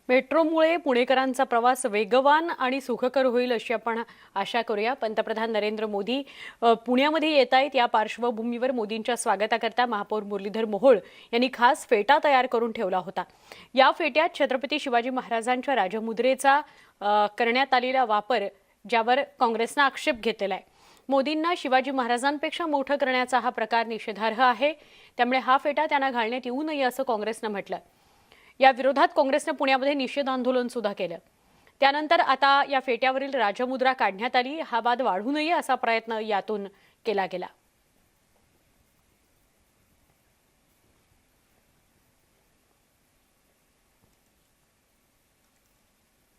मेट्रोमुळे पुणेकरांचा प्रवास वेगवान आणि सुखकर होईल अशी आपण आशा करूया। पंतप्रधान नरेंद्र मोदी पुण्यामध्ये येत आहेत। या पार्श्वभूमीवर मोदींच्या स्वागताकरता महापौर मुरलीधर मोहोळ यांनी खास फेटा तयार करून ठेवला होता। या फेट्यात छत्रपती शिवाजी महाराजांच्या राजमुद्रेचा करण्यात आलेला वापर, ज्यावर काँग्रेसने आक्षेप घेतलेला आहे। मोदींना शिवाजी महाराजांपेक्षा मोठं करण्याचा हा प्रकार निषेधार्ह आहे, त्यामुळे हा फेटा त्यांना घालण्यात येऊ नये असं काँग्रेसने म्हटलं। या विरोधात काँग्रेसने पुण्यामध्ये निषेध आंदोलन सुद्धा केलं। त्यानंतर आता या फेट्यावरील राजमुद्रा काढण्यात आली। हा वाद वाढू नये असा प्रयत्न यातून केला गेला।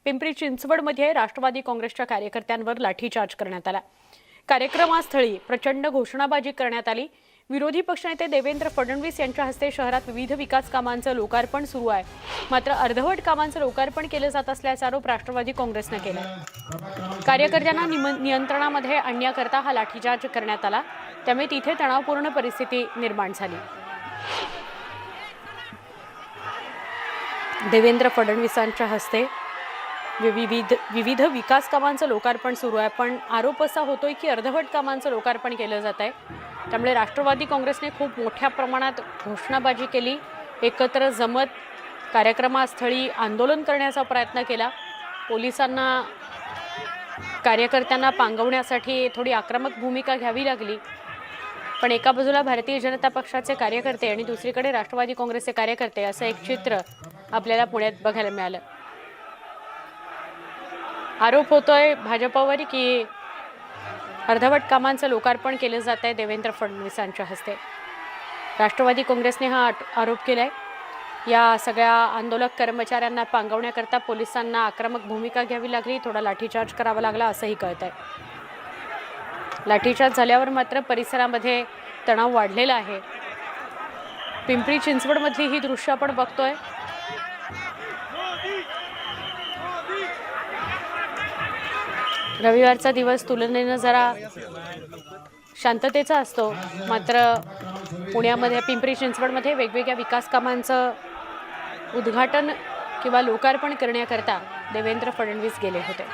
पिंपरी चिंचवडमध्ये राष्ट्रवादी काँग्रेसच्या कार्यकर्त्यांवर लाठीचार्ज करण्यात आला। कार्यक्रमास्थळी प्रचंड घोषणाबाजी करण्यात आली। विरोधी पक्षनेते देवेंद्र फडणवीस यांच्या हस्ते शहरात विविध विकास कामांचं लोकार्पण सुरू आहे, मात्र अर्धवट कामांचं लोकार्पण केलं जात असल्याचा आरोप राष्ट्रवादी काँग्रेसने केला। कार्यकर्त्यांना नियंत्रणामध्ये आणण्याकरता हा लाठीचार्ज करण्यात आला, त्यामुळे तिथे तणावपूर्ण परिस्थिती निर्माण झाली। देवेंद्र फडणवीसांच्या हस्ते विविध विकास कामांचं लोकार्पण सुरू आहे, पण आरोप असा होतोय की अर्धवट कामांचं लोकार्पण केलं जात आहे। त्यामुळे राष्ट्रवादी काँग्रेसने खूप मोठ्या प्रमाणात घोषणाबाजी केली, एकत्र जमत कार्यक्रमास्थळी आंदोलन करण्याचा प्रयत्न केला। पोलिसांना कार्यकर्त्यांना पांगवण्यासाठी थोडी आक्रमक भूमिका घ्यावी लागली, पण एका बाजूला भारतीय जनता पक्षाचे कार्यकर्ते आणि दुसरीकडे राष्ट्रवादी काँग्रेसचे कार्यकर्ते असं एक चित्र आपल्याला पुण्यात बघायला मिळालं। आरोप होतोय भाजपवर की अर्धवट कामांचं लोकार्पण केलं जात आहे देवेंद्र फडणवीसांच्या हस्ते। राष्ट्रवादी काँग्रेसने हा आरोप केलाय। या सगळ्या आंदोलक कर्मचाऱ्यांना पांगवण्याकरता पोलिसांना आक्रमक भूमिका घ्यावी लागली, थोडा लाठीचार्ज करावा लागला असंही कळतंय। लाठीचार्ज झाल्यावर मात्र परिसरामध्ये तणाव वाढलेला आहे। पिंपरी चिंचवडमधली ही दृश्य आपण बघतोय। रविवारचा दिवस तुलनेनं जरा शांततेचा असतो, मात्र पुण्यामध्ये पिंपरी चिंचवडमध्ये वेगवेगळ्या विकास कामांचं उद्घाटन किंवा लोकार्पण करण्याकरता देवेंद्र फडणवीस गेले होते।